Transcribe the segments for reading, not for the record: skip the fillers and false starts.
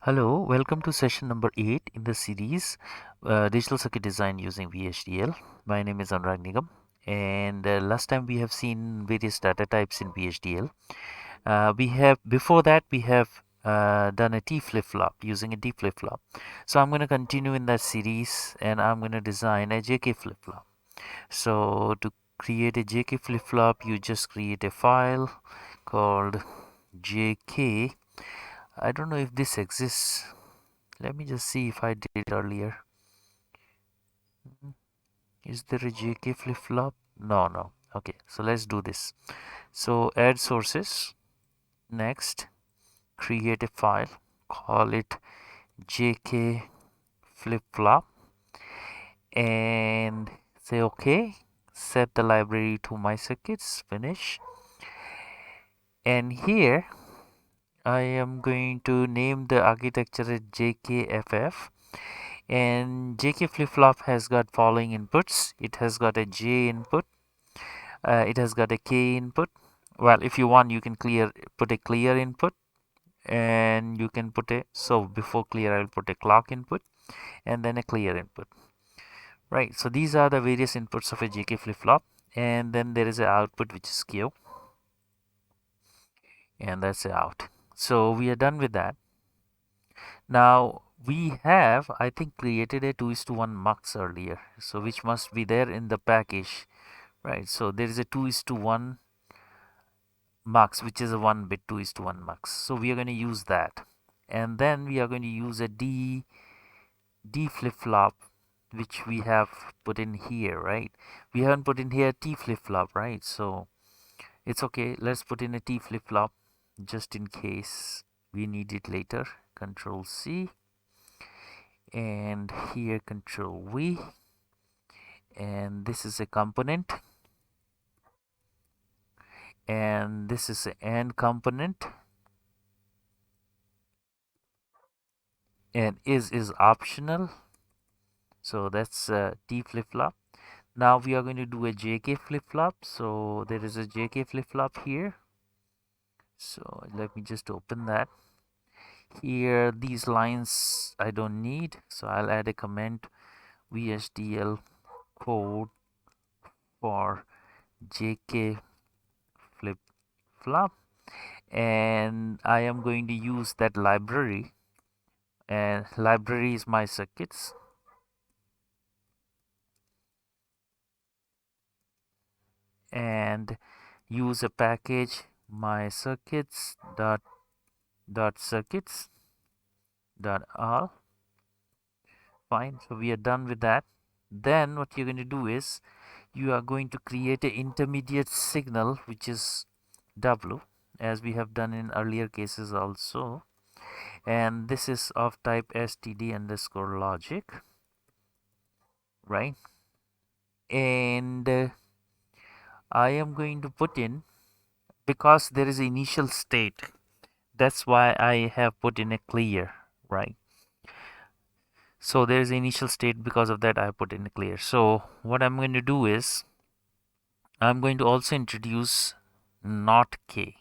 Hello, welcome to session number 8 in the series Digital Circuit Design using VHDL. My name is Anurag Nigam, and last time we have seen various data types in VHDL. Before that we have done a TFlipFlop using a TFlipFlop. So I'm going to continue in that series and I'm going to design a JK flip-flop. So to create a JK flip-flop, you just create a file called JK. I don't know if this exists. Let me just see if I did it earlier. Is there a JK flip-flop? No. Okay, so let's do this. So add sources. Next, create a file. Call it JK flip-flop. And say OK. Set the library to my circuits. Finish. And here, I am going to name the architecture as JKFF. And JK flip-flop has got following inputs. It has got a J input. It has got a K input. Well, if you want, you can put a clear input, and you can put a, so before clear I'll put a clock input and then a clear input. Right, so these are the various inputs of a JK flip-flop, and then there is an output which is Q, and that's the out. So we are done with that. Now we have, I think, created a 2:1 mux earlier, so which must be there in the package, right? So there is a 2:1 mux, which is a 1-bit 2:1 mux. So we are going to use that, and then we are going to use a D flip-flop, which we have put in here, right? We haven't put in here T flip-flop, right? So it's okay. Let's put in a T flip-flop just in case we need it later. Control C. And here Control V, and this is a component, and this is an AND component, and is optional, so that's T flip-flop. Now we are going to do a JK flip-flop, so there is a JK flip-flop here, so let me just open that. Here these lines I don't need, so I'll add a comment VHDL code for JK flip-flop, and I am going to use that library, and library is my circuits, and use a package my circuits dot circuits dot all. Fine, so we are done with that. Then what you're going to do is you are going to create an intermediate signal, which is W, as we have done in earlier cases also, and this is of type std underscore logic, right? And I am going to put in, because there is initial state, that's why I have put in a clear, right? So there is initial state, because of that I put in a clear. So what I'm going to do is I'm going to also introduce not K,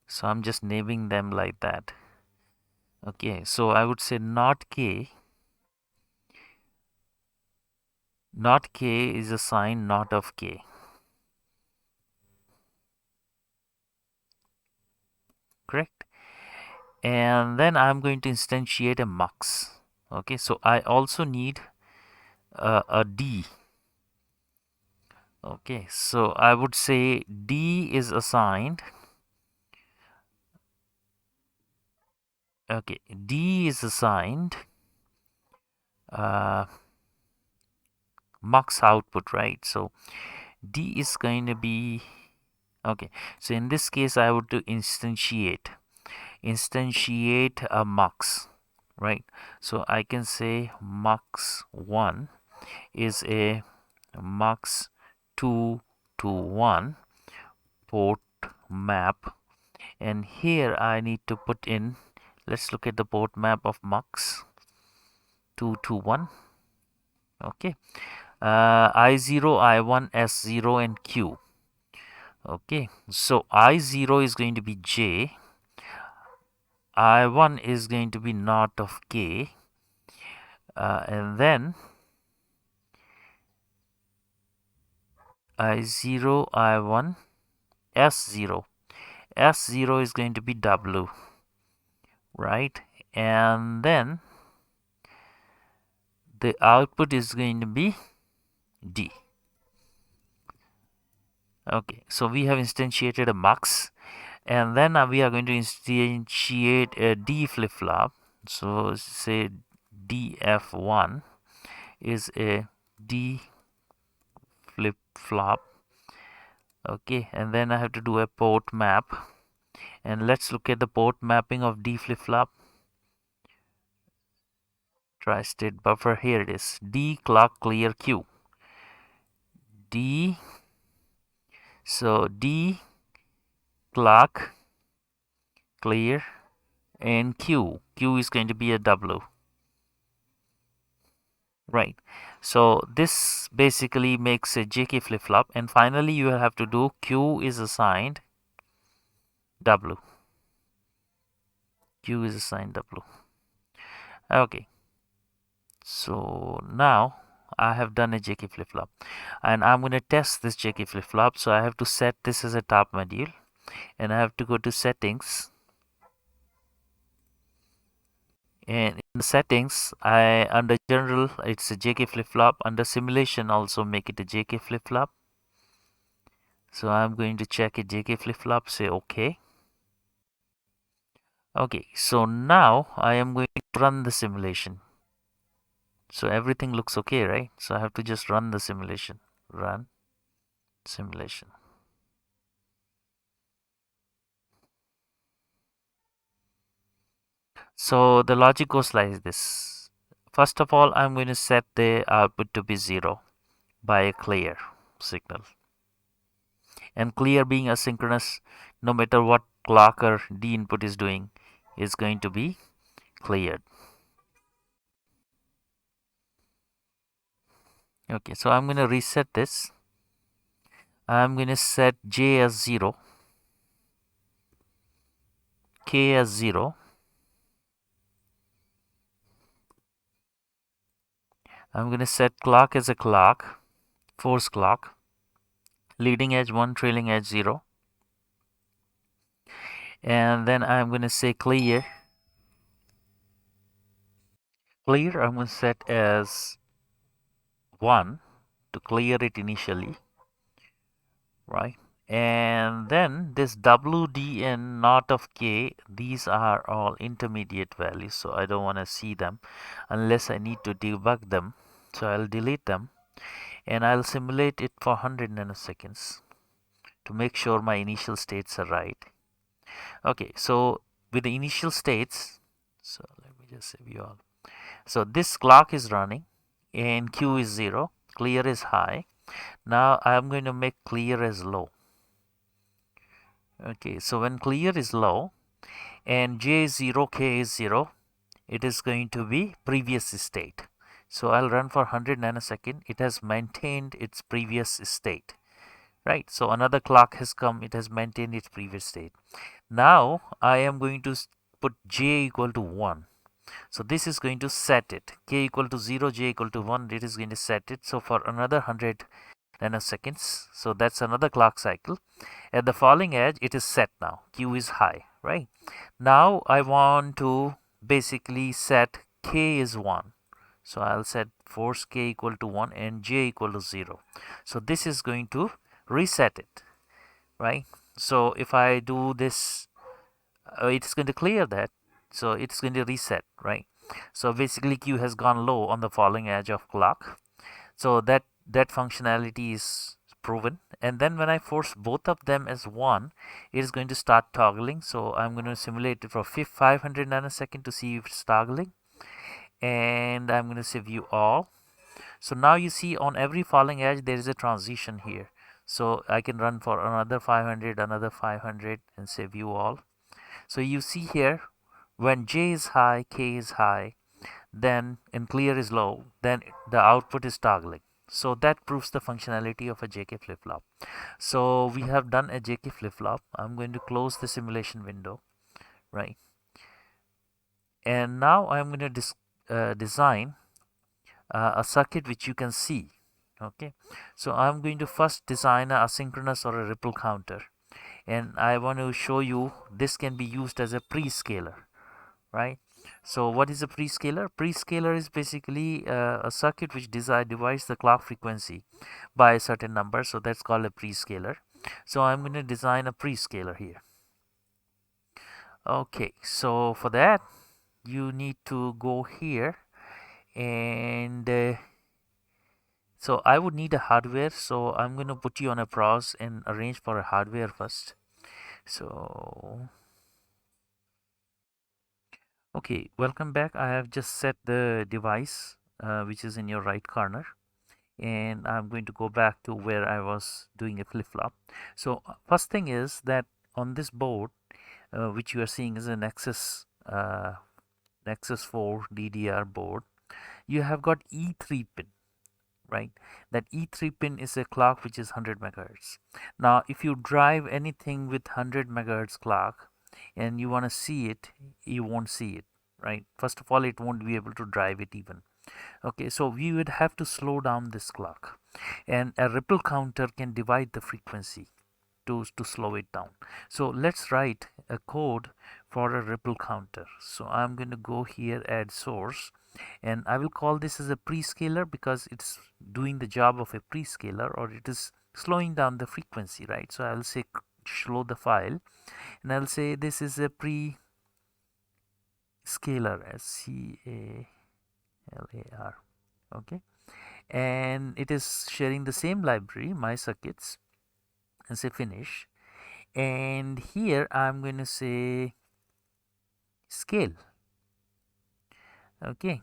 so I'm just naming them like that. Okay, so I would say not K is a sign not of K. Correct? And then I'm going to instantiate a mux. Okay, so I also need a D. Okay, so I would say D is assigned. Okay, D is assigned mux output, right? So D is going to be, okay, so in this case I would do instantiate a mux, right? So I can say mux1 is a mux 2 to 1 port map, and here I need to put in, let's look at the port map of mux 2 to 1. Okay, I0, I1, S0 and Q. Okay, so I0 is going to be J, I1 is going to be naught of K, and then I0, I1, S0. S0 is going to be W, right? And then the output is going to be D. Okay, so we have instantiated a mux, and then we are going to instantiate a D flip-flop. So say DF1 is a D flip-flop. Okay, and then I have to do a port map, and let's look at the port mapping of D flip-flop. Tri-state buffer, here it is, TClock Clear Q. D, so TClock Clear and Q is going to be a W, right? So this basically makes a JK flip-flop, and finally you have to do Q is assigned W. Q is assigned W. Okay, so now I have done a JK flip-flop, and I'm going to test this JK flip-flop. So I have to set this as a top module, and I have to go to settings, and in the settings, under general it's a JK flip-flop. Under simulation also make it a JK flip-flop. So I'm going to check a JK flip-flop, say OK. Okay, so now I am going to run the simulation. So everything looks okay, right? So I have to just run the simulation. Run simulation. So the logic goes like this. First of all, I'm going to set the output to be 0 by a clear signal. And clear being asynchronous, no matter what clock or D input is doing, is going to be cleared. Okay, so I'm going to reset this. I'm going to set J as 0, K as 0. I'm going to set clock as a clock, force clock, leading edge 1, trailing edge 0. And then I'm going to say clear. Clear I'm going to set as 1 to clear it initially, right? And then this W, D, and naught of K, these are all intermediate values, so I don't want to see them unless I need to debug them. So I'll delete them, and I'll simulate it for 100 nanoseconds to make sure my initial states are right. Okay, so with the initial states, so let me just save you all. So this clock is running and Q is 0, clear is high. Now I'm going to make clear as low. Okay, so when clear is low and J is 0, K is 0, it is going to be previous state. So I'll run for 100 nanosecond. It has maintained its previous state, right? So another clock has come, it has maintained its previous state. Now I am going to put J equal to 1. So this is going to set it. K equal to 0, J equal to 1, it is going to set it. So for another 100 nanoseconds, so that's another clock cycle. At the falling edge, it is set now. Q is high, right? Now I want to basically set K is 1. So I'll set force K equal to 1 and J equal to 0. So this is going to reset it, right? So if I do this, it's going to clear that. So it's going to reset, right? So basically Q has gone low on the falling edge of clock. So that functionality is proven. And then when I force both of them as 1, it is going to start toggling. So I'm going to simulate it for 500 nanosecond to see if it's toggling. And I'm going to say view all. So now you see on every falling edge there is a transition here. So I can run for another 500, another 500, and say view all. So you see here, when J is high, K is high, then and clear is low, then the output is toggling. So that proves the functionality of a JK flip-flop. So we have done a JK flip-flop. I'm going to close the simulation window, right? And now I'm going to design a circuit which you can see. Okay, so I'm going to first design a asynchronous or a ripple counter, and I want to show you this can be used as a prescaler, right? So what is a prescaler? Prescaler is basically a circuit which divides the clock frequency by a certain number, so that's called a prescaler. So I'm going to design a prescaler here. Okay, so for that you need to go here, and so I would need a hardware, so I'm going to put you on a pause and arrange for a hardware first. So okay, welcome back. I have just set the device which is in your right corner, and I'm going to go back to where I was doing a flip-flop. So first thing is that on this board which you are seeing is a Nexus 4 DDR board, you have got E3 pin, right? That E3 pin is a clock which is 100 megahertz. Now if you drive anything with 100 megahertz clock and you want to see it, you won't see it, right? First of all, it won't be able to drive it even. Okay, so we would have to slow down this clock, and a ripple counter can divide the frequency to slow it down. So let's write a code for a ripple counter. So I'm going to go here, add source, and I will call this as a prescaler because it's doing the job of a prescaler, or it is slowing down the frequency, right? So I'll say slow the file, and I'll say this is a prescaler, SCALAR. Okay, and it is sharing the same library, my circuits, and say finish. And here I'm going to say scale. Okay,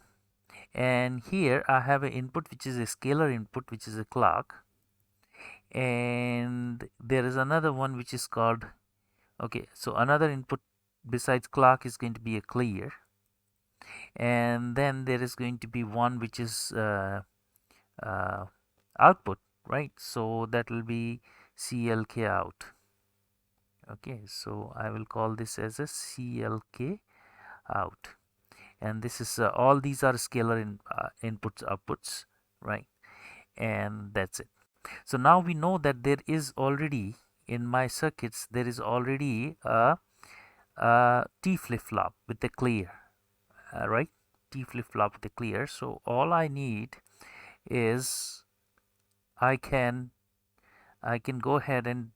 and here I have an input which is a scalar input, which is a clock, and there is another one which is called, okay, so another input besides clock is going to be a clear, and then there is going to be one which is output, right? So that will be CLK out. Okay, so I will call this as a CLK out, and this is all these are scalar inputs outputs, right? And that's it. So now we know that there is already in my circuits there is already a T flip-flop with the clear, right? T flip-flop with the clear. So all I need is I can go ahead and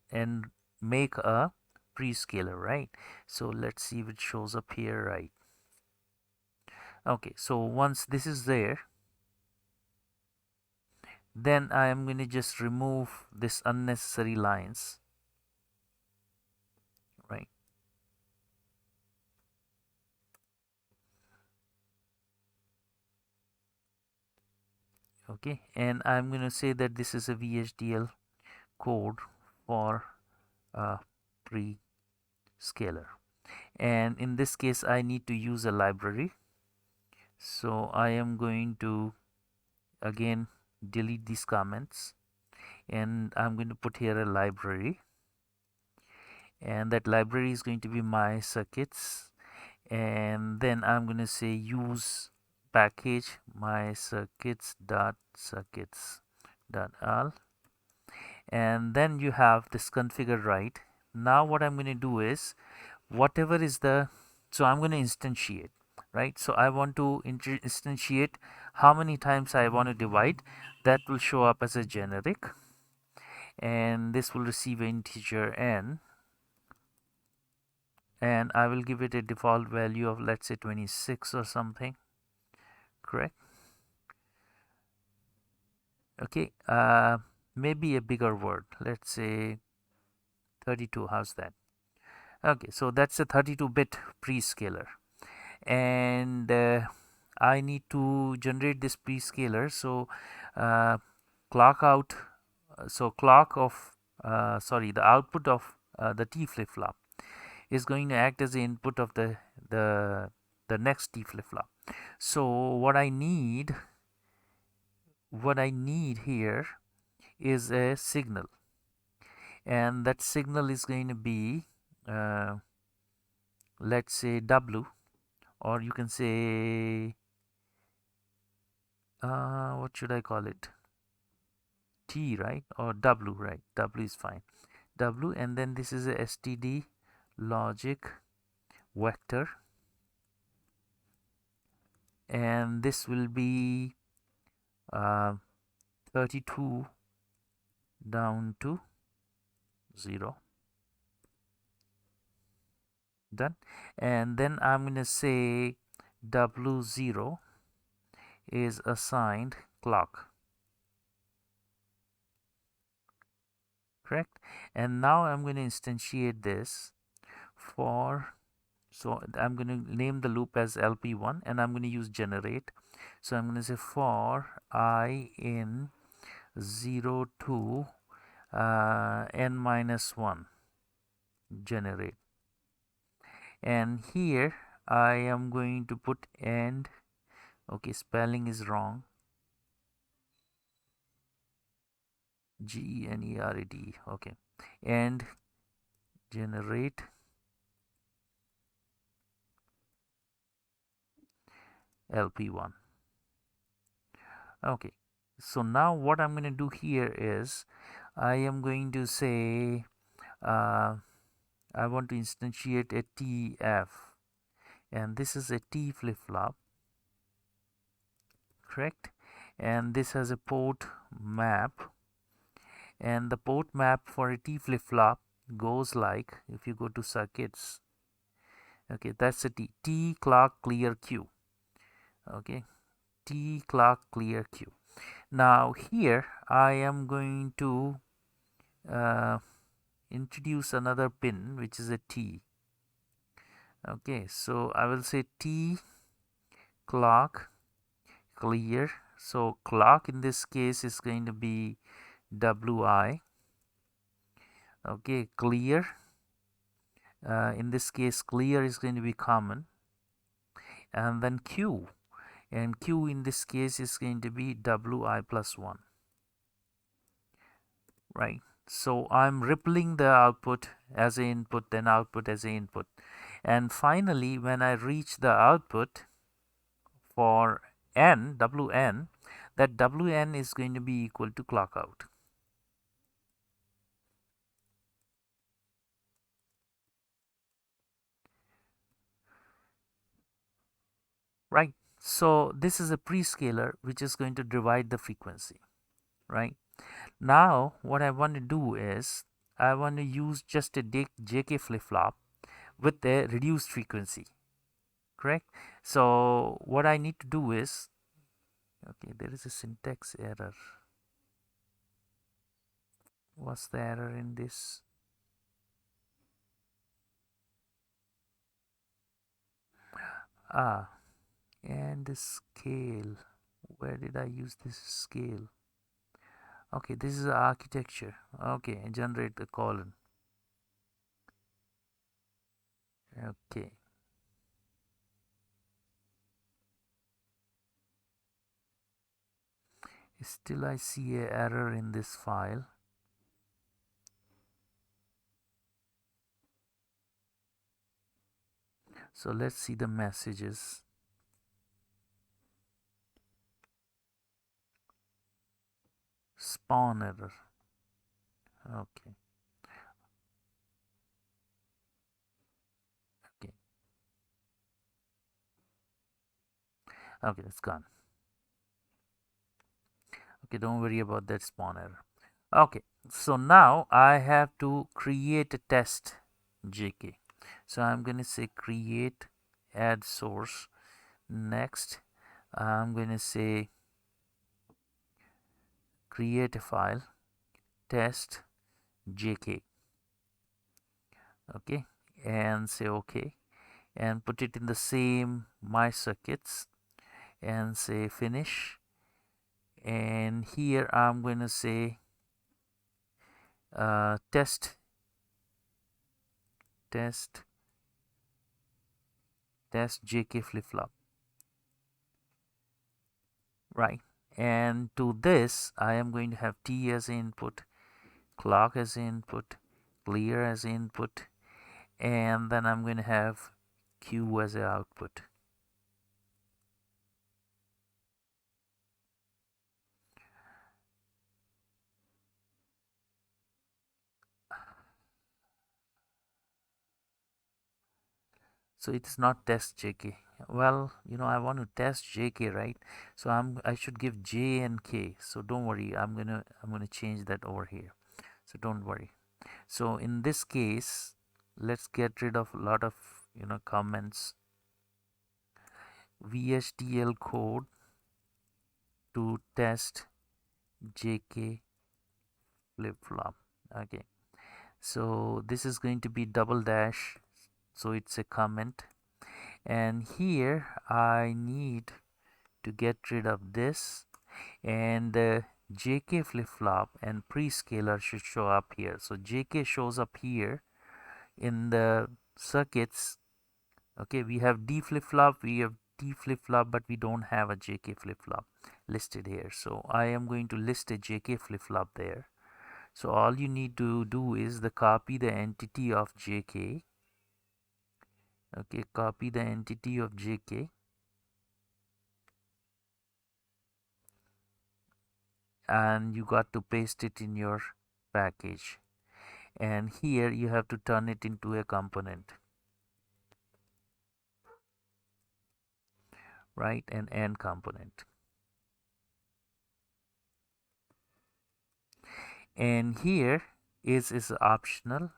make a prescaler, right? So let's see if it shows up here, right? Okay, so once this is there, then I am going to just remove this unnecessary lines, right? Okay, and I'm going to say that this is a VHDL code for a prescaler, and in this case I need to use a library, so I am going to again delete these comments, and I'm going to put here a library, and that library is going to be my circuits, and then I'm going to say use package my circuits dot all, and then you have this configured right. Now what I'm going to do is whatever is the, so I'm going to instantiate, right? So I want to instantiate how many times I want to divide. That will show up as a generic, and this will receive an integer n, and I will give it a default value of, let's say, 26 or something, correct? Okay, maybe a bigger word, let's say 32. How's that? Okay, so that's a 32-bit prescaler, and I need to generate this prescaler. So clock out, so clock of sorry, the output of the T flip-flop is going to act as the input of the next T flip-flop. So what I need here is a signal, and that signal is going to be let's say W, or you can say what should I call it, T, right, or W, right? W is fine. W, and then this is a std logic vector, and this will be uh, 32 down to 0. Done. And then I'm going to say W0 is assigned clock, correct? And now I'm going to instantiate this for, so I'm going to name the loop as LP1, and I'm going to use generate. So I'm going to say for I in 0 to n minus 1 generate, and here I am going to put end. Okay, spelling is wrong, GENERATE. Okay, and generate LP1. Okay, so now what I'm going to do here is I am going to say I want to instantiate a TF, and this is a T flip-flop, correct? And this has a port map, and the port map for a T flip-flop goes like, if you go to circuits, okay, that's a TClock Clear Q. Okay, TClock Clear Q. Now here I am going to introduce another pin, which is a T. Okay, so I will say T clock clear. So clock in this case is going to be WI. Okay, clear. In this case, clear is going to be common, and then Q, and Q in this case is going to be WI plus 1, right? So I'm rippling the output as an input, then output as an input, and finally when I reach the output for n, Wn, that Wn is going to be equal to clock out. Right, so this is a prescaler which is going to divide the frequency, right? Now what I want to do is I want to use just a JK flip-flop with a reduced frequency, correct? So what I need to do is, okay, there is a syntax error. What's the error in this? And the scale, where did I use this scale? Okay, this is the architecture. Okay, generate the colon. Okay, still I see a error in this file. So let's see the messages. Spawn error. Okay, okay, okay, it's gone. Okay, don't worry about that spawn error. Okay, so now I have to create a test JK. So I'm going to say create add source. Next, I'm going to say create a file test JK. Okay, and say OK, and put it in the same my circuits and say finish. And here I'm going to say test JK flip-flop, right? And to this I am going to have T as input, clock as input, clear as input, and then I'm going to have Q as the output. So it is not test JK. Well, I want to test JK, right? So I should give J and K. So don't worry, I'm gonna change that over here. So don't worry. So in this case, let's get rid of a lot of comments. VHDL code to test JK flip flop. Okay, so this is going to be double dash, so it's a comment, and here I need to get rid of this, and the JK flip flop and Prescaler should show up here. So JK shows up here in the circuits. Okay, we have D flip flop, we have T flip flop, but we don't have a JK flip flop listed here. So I am going to list a JK flip flop there. So all you need to do is copy the entity of JK. Okay, copy the entity of JK and you got to paste it in your package, and here you have to turn it into a component, right? An AND component. And here is optional,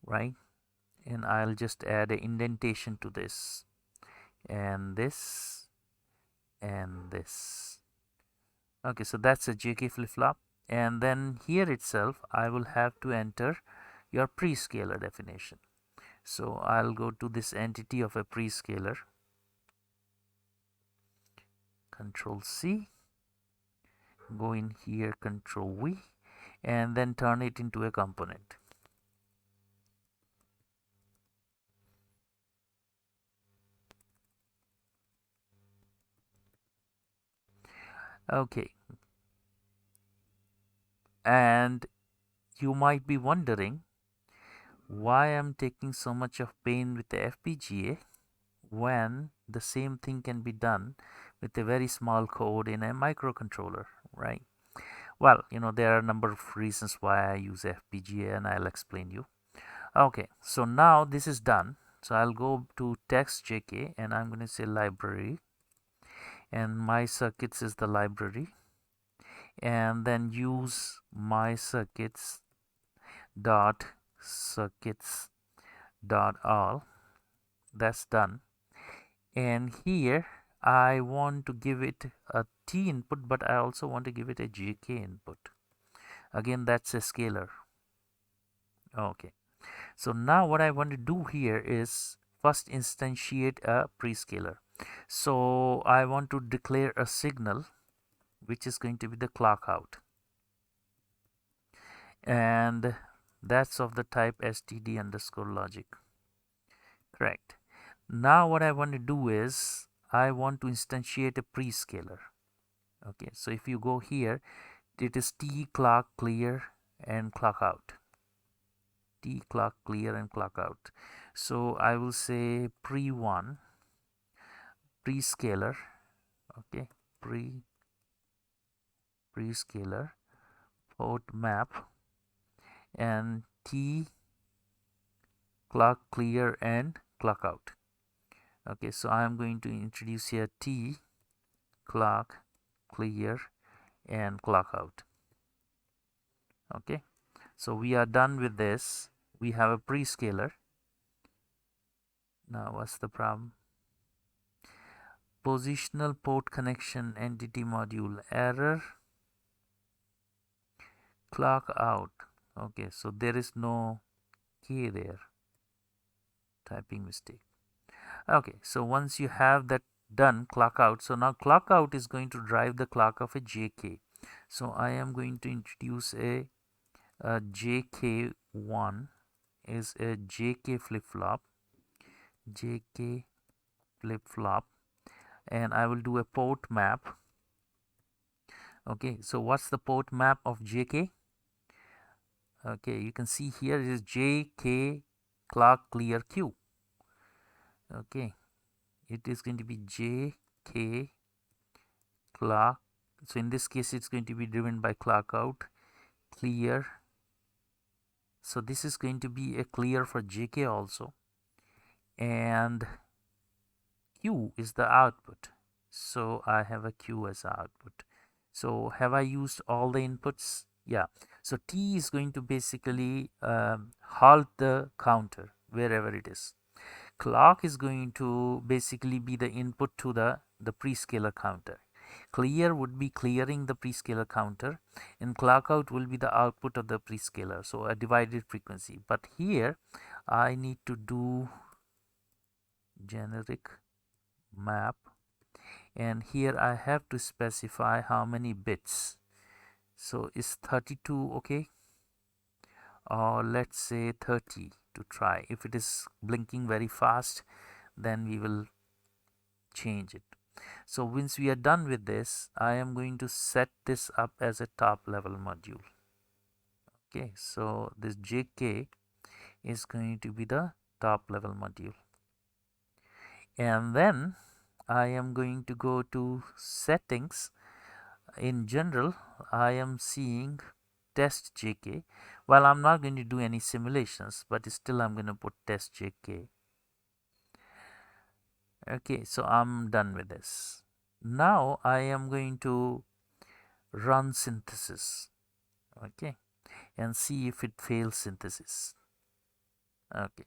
right? And I'll just add an indentation to this and this and this. Okay, so that's a JK flip-flop. And then here itself I will have to enter your prescaler definition. So I'll go to this entity of a prescaler, Control C, go in here, Control V, and then turn it into a component. Okay, and you might be wondering why I'm taking so much of pain with the FPGA when the same thing can be done with a very small code in a microcontroller, right? Well, there are a number of reasons why I use FPGA, and I'll explain you. Okay, so now this is done. So I'll go to text JK and I'm going to say library, and my circuits is the library, and then use my circuits dot all. That's done. And here I want to give it a T input, but I also want to give it a JK input. Again, that's a scalar. Okay, so now what I want to do here is first instantiate a prescaler. So I want to declare a signal which is going to be the clock out, and that's of the type std underscore logic. Correct. Now what I want to do is I want to instantiate a prescaler. Okay, so if you go here, it is TClock Clear and clock out. TClock Clear and clock out. So I will say pre1 prescaler. Okay, prescaler port map and T clock clear and clock out. Okay, so I am going to introduce here T clock clear and clock out. Okay, so we are done with this. We have a prescaler. Now what's the problem? Positional port connection entity module error, clock out. Okay, so there is no K there, typing mistake. Okay, so once you have that done, clock out. So now clock out is going to drive the clock of a JK. So I am going to introduce a JK1 is a JK flip-flop, JK flip-flop, and I will do a port map. Okay, so what's the port map of JK? Okay, you can see here it is JK clock clear Q. Okay, it is going to be JK clock. So in this case it's going to be driven by clock out clear. So this is going to be a clear for JK also. and Q is the output. So I have a Q as output. So have I used all the inputs? Yeah. So T is going to basically halt the counter wherever it is. Clock is going to basically be the input to the prescaler counter. Clear would be clearing the prescaler counter, and clock out will be the output of the prescaler, so a divided frequency. But here I need to do generic map, and here I have to specify how many bits. So is 32 okay, or let's say 30 to try. If it is blinking very fast, then we will change it. So once we are done with this, I am going to set this up as a top level module. Okay, so this JK is going to be the top level module, and then I am going to go to settings. In general, I am seeing test JK. Well, I'm not going to do any simulations, but still I'm going to put test JK. Okay, so I'm done with this. Now I am going to run synthesis, okay, and see if it fails synthesis. Okay,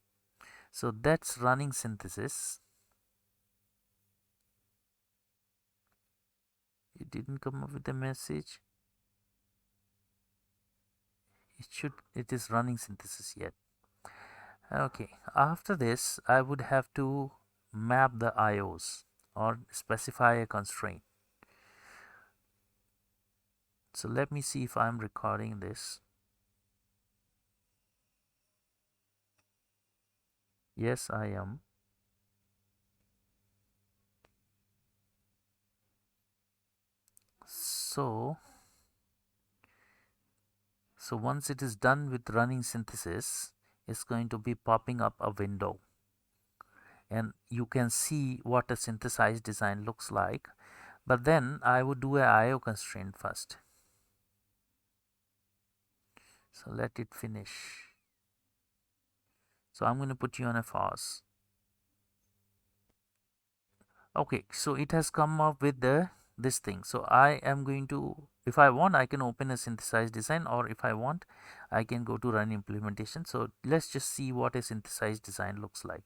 so that's running synthesis. It didn't come up with a message. It is running synthesis yet. Okay, after this I would have to map the IOs or specify a constraint. So let me see if I'm recording this. Yes, I am. So once it is done with running synthesis, it's going to be popping up a window, and you can see what a synthesized design looks like. But then I would do a IO constraint first. So let it finish. So I'm going to put you on a pause. Okay, so it has come up with this thing. So I am going to, if I want, I can open a synthesized design, or if I want, I can go to run implementation. So let's just see what a synthesized design looks like.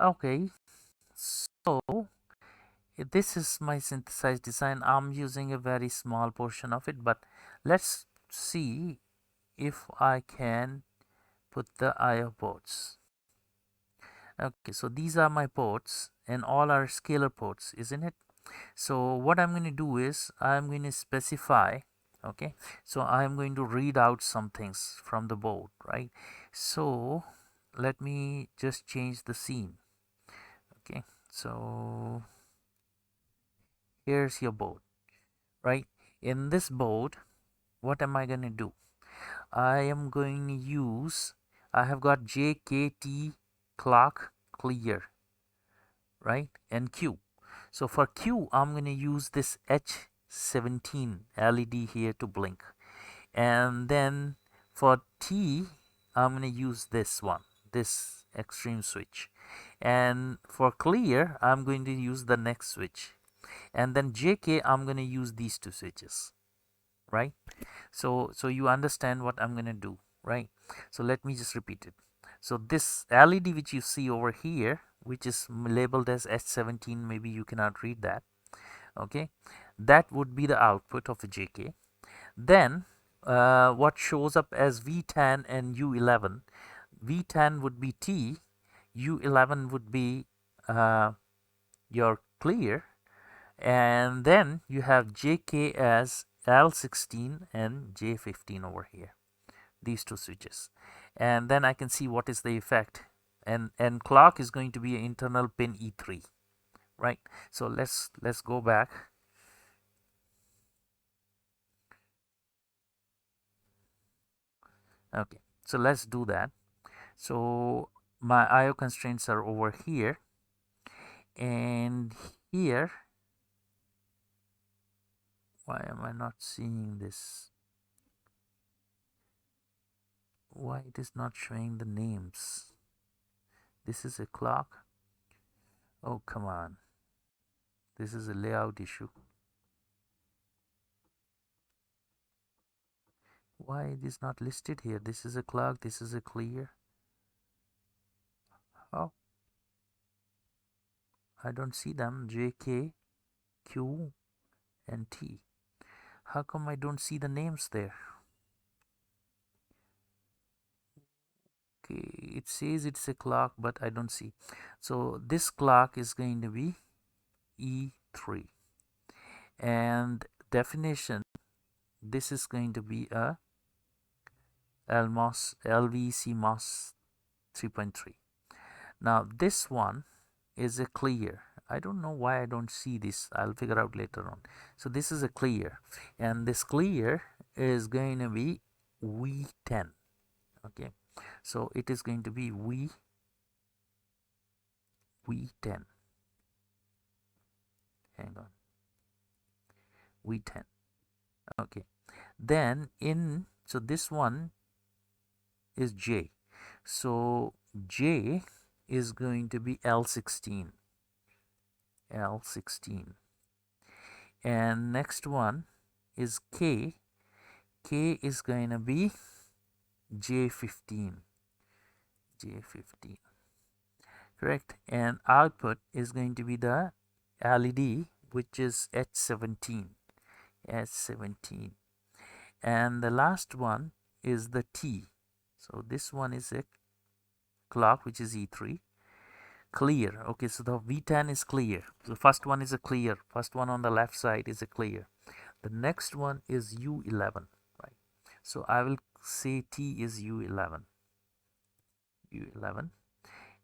Okay, so this is my synthesized design. I'm using a very small portion of it, but let's see if I can put the IO ports. Okay, so these are my ports, and all are scalar ports, isn't it? So what I'm going to do is I'm going to specify, okay, so I'm going to read out some things from the board, right? So let me just change the scene. Okay, so here's your board, right? In this board, what am I going to do? I am going to use, I have got JKT clock clear, right, and Q. So for Q, I'm going to use this H17 LED here to blink. And then for T, I'm going to use this one, this extreme switch. And for clear, I'm going to use the next switch. And then JK, I'm going to use these two switches, right? So you understand what I'm going to do, right? So let me just repeat it. So this LED which you see over here, which is labeled as H17, maybe you cannot read that, okay, that would be the output of a JK. Then what shows up as V10 and U11, V10 would be T, U11 would be your clear, and then you have JK as L16 and J15 over here, these two switches. And then I can see what is the effect, and clock is going to be an internal pin E3, right? So let's go back. Okay, so let's do that. So my IO constraints are over here, and here, why am I not seeing this? Why it is not showing the names? This is a clock. Oh, come on. This is a layout issue. Why it is not listed here? This is a clock, this is a clear. Oh, I don't see them. J, K, Q, and T. How come I don't see the names there? Okay, it says it's a clock, but I don't see. So this clock is going to be E3. And definition, this is going to be a LVCMOS 3.3. Now this one is a clear. I don't know why I don't see this. I'll figure out later on. So this is a clear, and this clear is going to be V10. Okay, so it is going to be V10. Hang on, V10. Okay, then so this one is J. So J is going to be L16. L16. And next one is K. K is going to be J15. J15. Correct. And output is going to be the LED, which is H17. H17. And the last one is the T. So this one is a clock, which is E3. Clear. Okay, so the V10 is clear. The first one is a clear. First one on the left side is a clear. The next one is U11, right? So I will say T is U11. U11.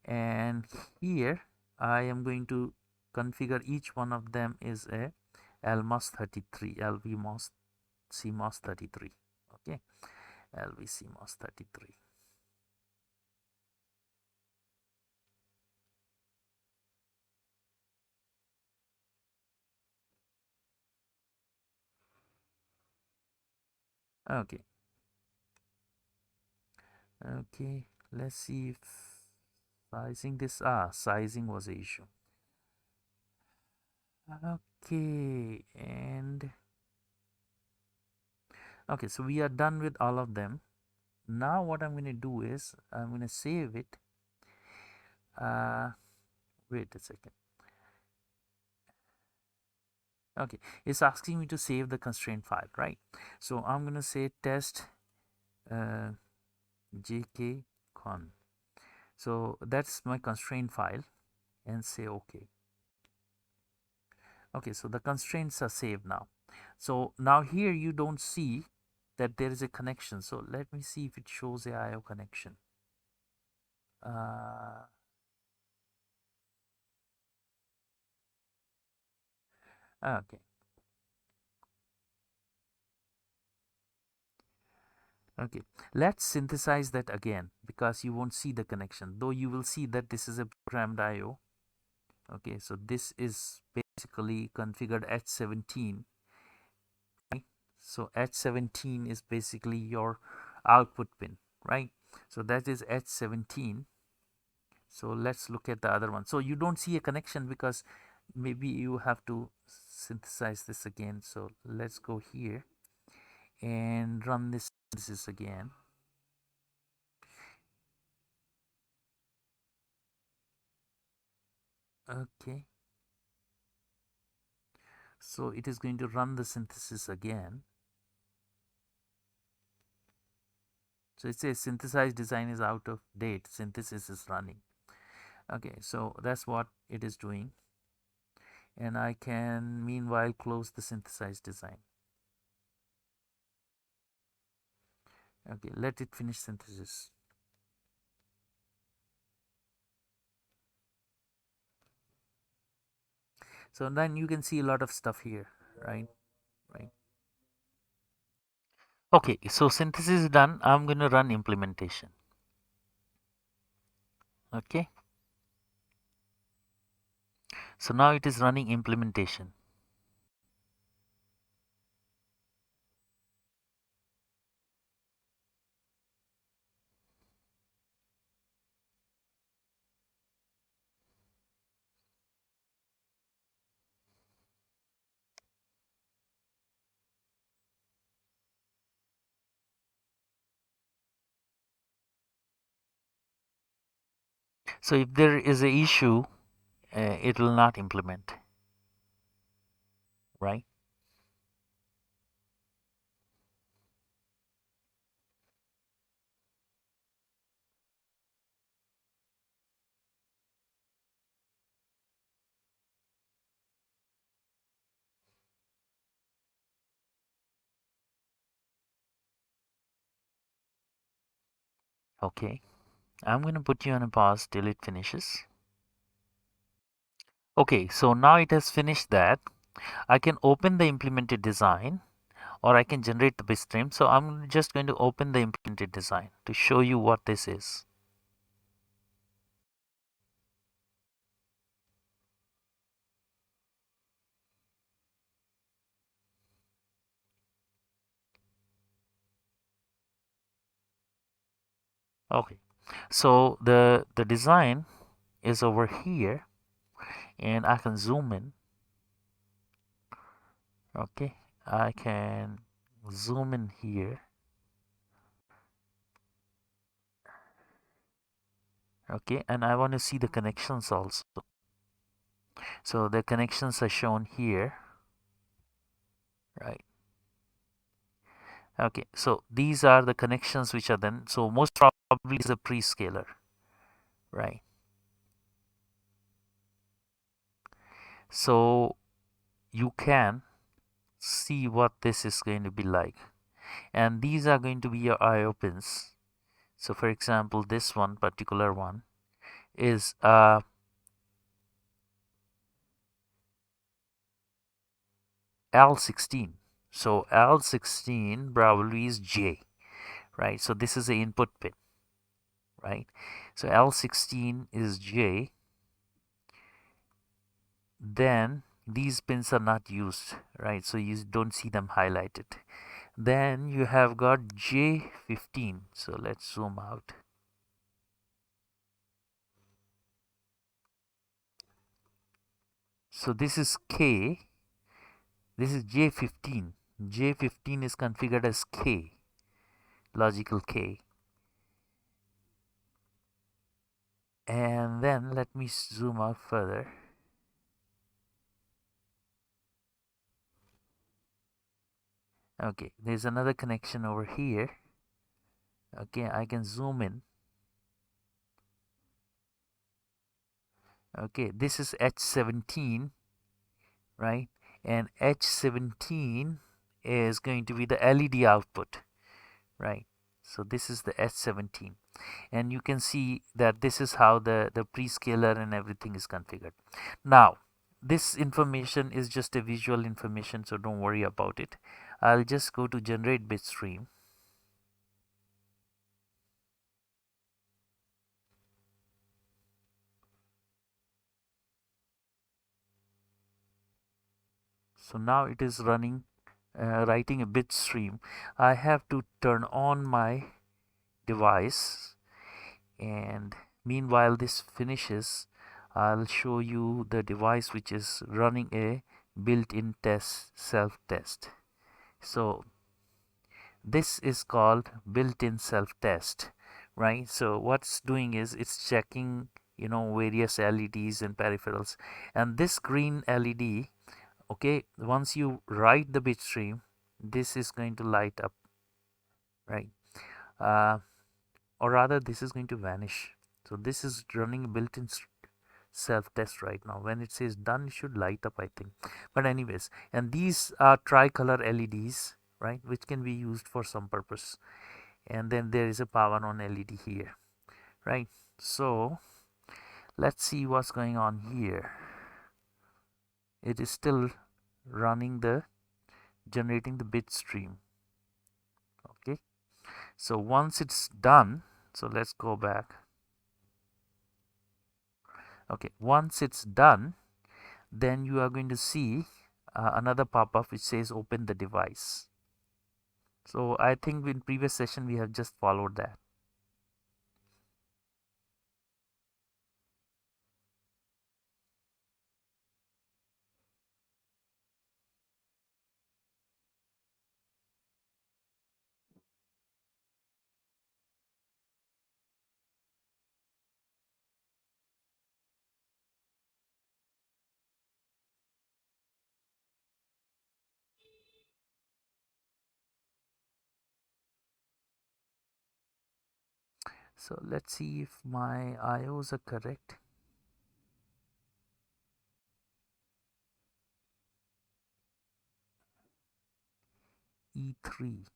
And here I am going to configure each one of them is a LMOS 33, LVMOS CMOS 33. Okay, LV CMOS 33. Okay. Okay, let's see if sizing this. Sizing was the issue. Okay, and okay, so we are done with all of them. Now what I'm going to do is I'm going to save it. Wait a second. Okay, it's asking me to save the constraint file, right? So I'm going to say test jkcon. So that's my constraint file, and say OK. Okay, so the constraints are saved now. So now here you don't see that there is a connection. So let me see if it shows a IO connection. Okay. Okay, let's synthesize that again, because you won't see the connection, though you will see that this is a programmed IO. Okay, so this is basically configured H17. Right? So H17 is basically your output pin, right? So that is H17. So let's look at the other one. So you don't see a connection because maybe you have to synthesize this again. So let's go here and run this synthesis again. Okay. So it is going to run the synthesis again. So it says synthesized design is out of date. Synthesis is running. Okay, so that's what it is doing. And I can meanwhile close the synthesized design. Okay, let it finish synthesis. So then you can see a lot of stuff here, right? Right. Okay, so synthesis is done. I'm going to run implementation. Okay, so now it is running implementation. So if there is a issue, it will not implement, right? Okay, I'm going to put you on a pause till it finishes. Okay, so now it has finished that. I can open the implemented design, or I can generate the bitstream. So I'm just going to open the implemented design to show you what this is. Okay, so the design is over here, and I can zoom in. Okay, I can zoom in here. Okay, and I want to see the connections also. So the connections are shown here, right? Okay, so these are the connections which are then, so most probably is a Prescaler, right? So you can see what this is going to be like, and these are going to be your IO pins. So for example, this one particular one is L16. So L16 probably is J, right? So this is the input pin, right? So L16 is J. Then these pins are not used, right? So you don't see them highlighted. Then you have got J15. So let's zoom out. So this is K. This is J15. J15 is configured as K, logical K. And then let me zoom out further. Okay, there's another connection over here. Okay, I can zoom in. Okay, this is H17, right? And H17 is going to be the LED output, right? So this is the H17, and you can see that this is how the Prescaler and everything is configured. Now this information is just a visual information, so don't worry about it. I'll just go to generate bitstream. So now it is running, writing a bit stream. I have to turn on my device, and meanwhile this finishes, I'll show you the device which is running a built-in test, self-test. So this is called built-in self-test, right? So what's doing is it's checking, various LEDs and peripherals, and this green LED, okay, once you write the bitstream, this is going to light up, right? uh, or rather this is going to vanish. So this is running built-in self-test right now. When it says done, it should light up, I think. But anyways, and these are tricolor LEDs, right, which can be used for some purpose. And then there is a power on LED here, right? So let's see what's going on here. it is still running the generating the bit stream. Okay, so once it's done, so let's go back. Okay, once it's done, then you are going to see another pop-up which says open the device. So I think in previous session we have just followed that. So let's see if my IOs are correct. E3.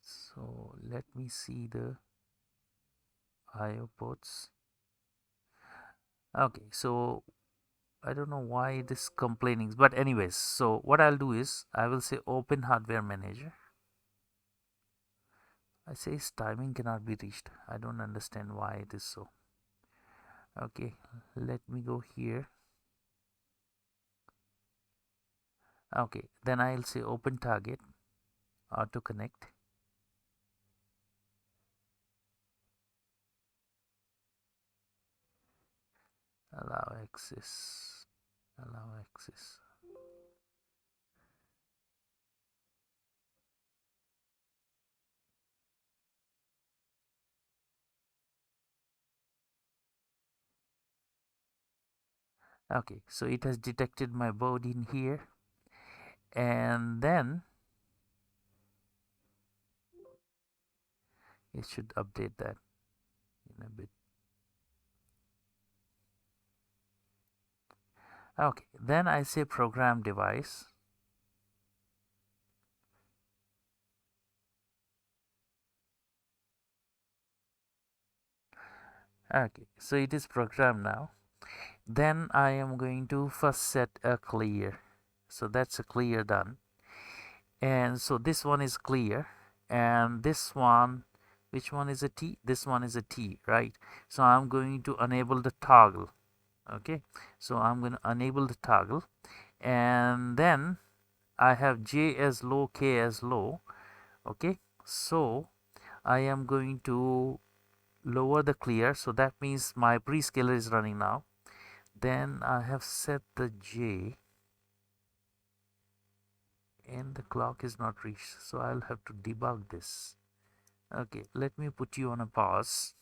So let me see the IO ports. Okay, so I don't know why it is complaining, but anyways, so what I'll do is I will say open hardware manager. I say timing cannot be reached. I don't understand why it is so. Okay, let me go here. Okay, then I'll say open target, auto connect. Allow access, allow access. Okay, so it has detected my board in here, and then it should update that in a bit. Okay, then I say program device. Okay, so it is programmed now. Then I am going to first set a clear. So that's a clear done. And so this one is clear, and this one, which one is a T? This one is a T, right? So I'm going to enable the toggle. Okay, so I'm going to enable the toggle, and then I have J as low, K as low. Okay, so I am going to lower the clear, so that means my Prescaler is running now. Then I have set the J, and the clock is not reached, so I'll have to debug this. Okay, let me put you on a pause.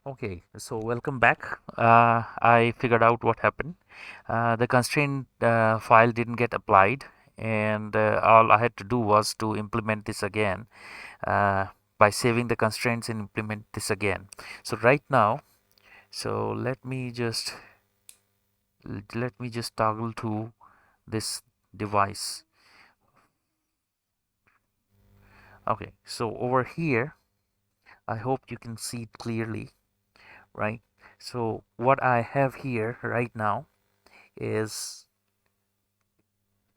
Okay, so welcome back. I figured out what happened. The constraint file didn't get applied, and all I had to do was to implement this again uh, by saving the constraints and implement this again. So right now, so let me just toggle to this device. Okay, so over here, I hope you can see it clearly, right? So what I have here right now is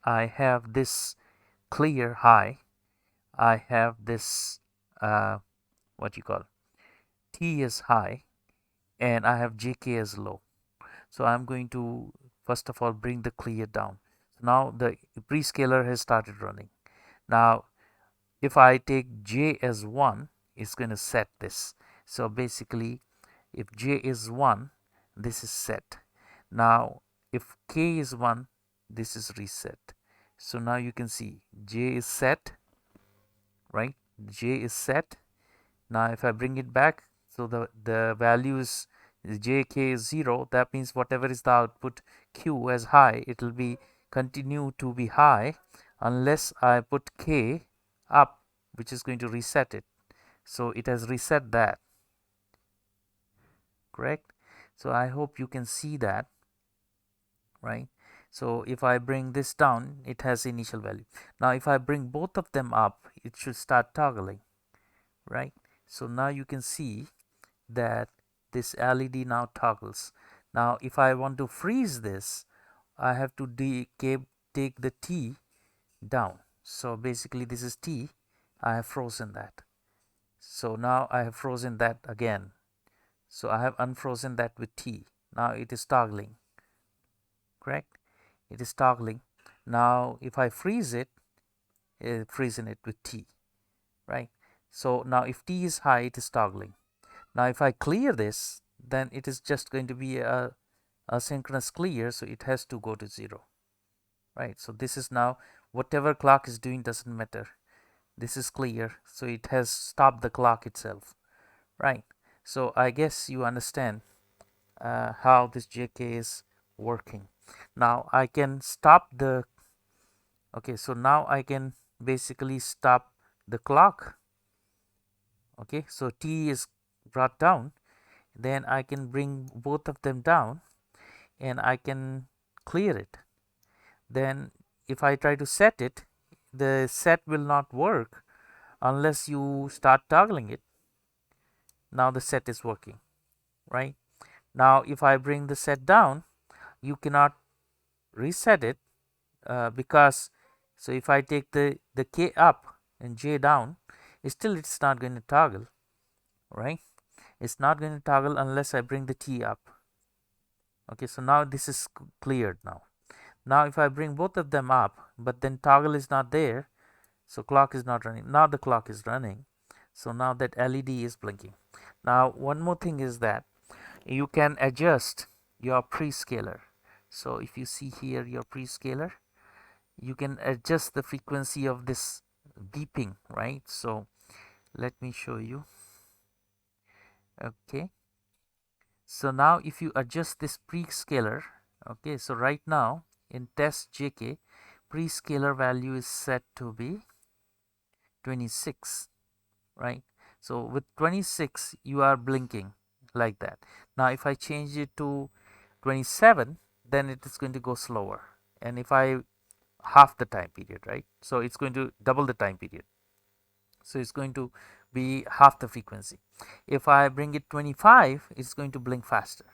I have this clear high, I have this what you call T is high, and I have JK as low. So I'm going to first of all bring the clear down. So now the Prescaler has started running. Now if I take J as 1, it's going to set this. So basically if J is 1, this is set. Now if K is 1, this is reset. So now you can see J is set, right? J is set. Now if I bring it back, so the value is JK is 0, that means whatever is the output Q as high, it will be continue to be high unless I put K up, which is going to reset it. So it has reset that, correct? So I hope you can see that, right? So if I bring this down, it has initial value. Now if I bring both of them up, it should start toggling, right? So now you can see that this LED now toggles. Now if I want to freeze this, I have to take the T down. So basically this is T, I have frozen that. So now I have frozen that again. So I have unfrozen that with T. Now it is toggling, correct? It is toggling. Now if I freeze it, freezing it with T, right? So now if T is high, it is toggling. Now if I clear this, then it is just going to be a asynchronous clear, so it has to go to 0, right? So this is now whatever clock is doing doesn't matter. This is clear, so it has stopped the clock itself, right? So I guess you understand how this JK is working. Now I can stop the, okay, so now I can basically stop the clock. Okay, so T is brought down, then I can bring both of them down and I can clear it. Then if I try to set it, the set will not work unless you start toggling it. Now the set is working, right? Now if I bring the set down, you cannot reset it because, so if I take the K up and J down, still it's not going to toggle, right? It's not going to toggle unless I bring the T up. Okay, so now this is cleared now. Now if I bring both of them up, but then toggle is not there, so clock is not running. Now the clock is running, so now that LED is blinking. Now one more thing is that you can adjust your Prescaler. So if you see here your Prescaler, you can adjust the frequency of this beeping, right? So let me show you. Okay, so now if you adjust this Prescaler, okay, so right now in test JK, Prescaler value is set to be 26, right? So with 26 you are blinking like that. Now if I change it to 27, then it is going to go slower, and if I half the time period, right, so it's going to double the time period, so it's going to be half the frequency. If I bring it 25, it's going to blink faster.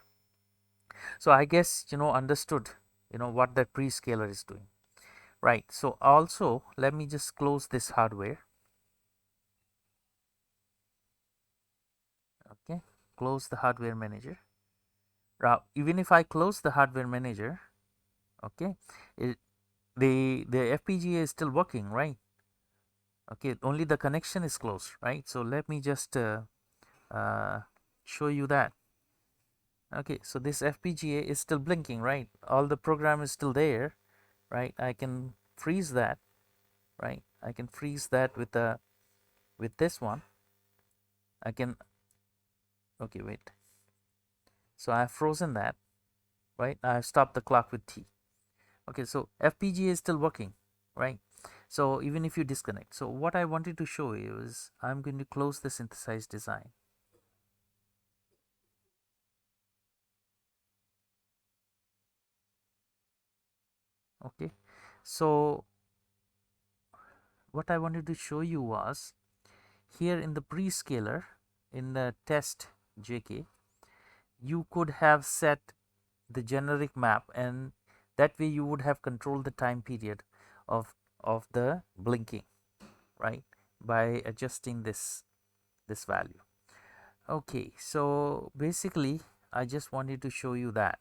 So I guess understood what that Prescaler is doing, right? So also let me just close this hardware. Okay, close the hardware manager. Now even if I close the hardware manager, okay, the FPGA is still working, right? Okay, only the connection is closed, right? So let me just show you that. Okay, so this FPGA is still blinking, right? All the program is still there, right? I can freeze that, right? I can freeze that with this one. I can, okay, wait. So I have frozen that, right? I have stopped the clock with T. Okay, so FPGA is still working, right? So even if you disconnect. So what I wanted to show you is I'm going to close the synthesized design. Okay, so what I wanted to show you was here in the Prescaler, in the test JK, you could have set the generic map, and that way you would have controlled the time period of the blinking, right, by adjusting this value. Okay, so basically I just wanted to show you that.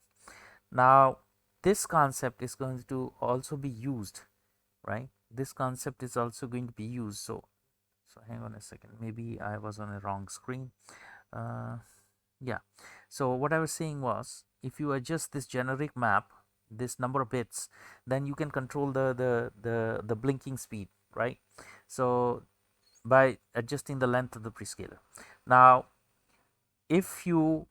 Now this concept is going to also be used, right? This concept is also going to be used. So hang on a second, maybe I was on a wrong screen. Yeah, so what I was saying was, if you adjust this generic map, this number of bits, then you can control the blinking speed, right? So by adjusting the length of the Prescaler. Now if you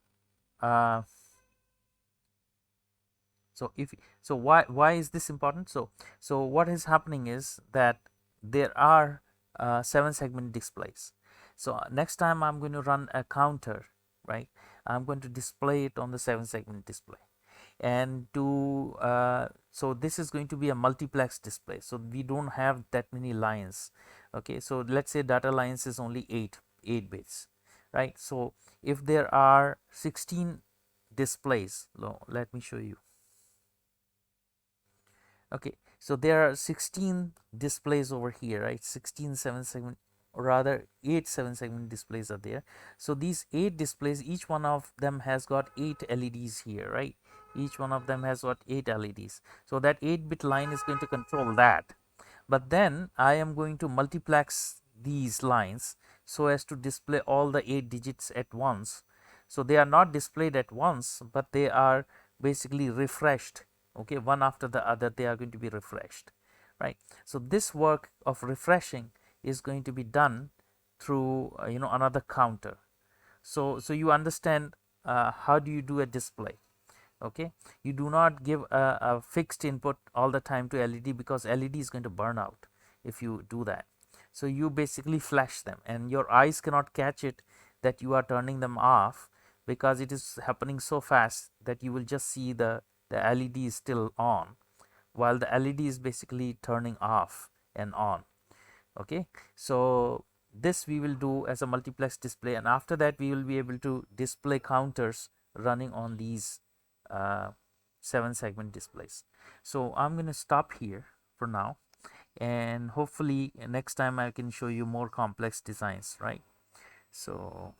so why is this important? So what is happening is that there are 7-segment displays. So next time I'm going to run a counter, right, I'm going to display it on the 7-segment display, and to so this is going to be a multiplex display, so we don't have that many lines. Okay, so let's say data lines is only 8 bits, right? So if there are 16 displays, let me show you. Okay, so there are 16 displays over here, right? 16 7-segment, or rather 8 7-segment displays are there. So these 8 displays, each one of them has got 8 LEDs here, right? Each one of them has got 8 LEDs. So that 8-bit line is going to control that. But then I am going to multiplex these lines so as to display all the 8 digits at once. So they are not displayed at once, but they are basically refreshed. Okay, one after the other, they are going to be refreshed, right? So this work of refreshing is going to be done through another counter. So you understand how do you do a display. Okay, you do not give a fixed input all the time to LED, because LED is going to burn out if you do that. So you basically flash them, and your eyes cannot catch it that you are turning them off, because it is happening so fast that you will just see the LED is still on while the LED is basically turning off and on. Okay, so this we will do as a multiplex display, and after that we will be able to display counters running on these 7-segment displays. So I'm going to stop here for now, and hopefully next time I can show you more complex designs, right? So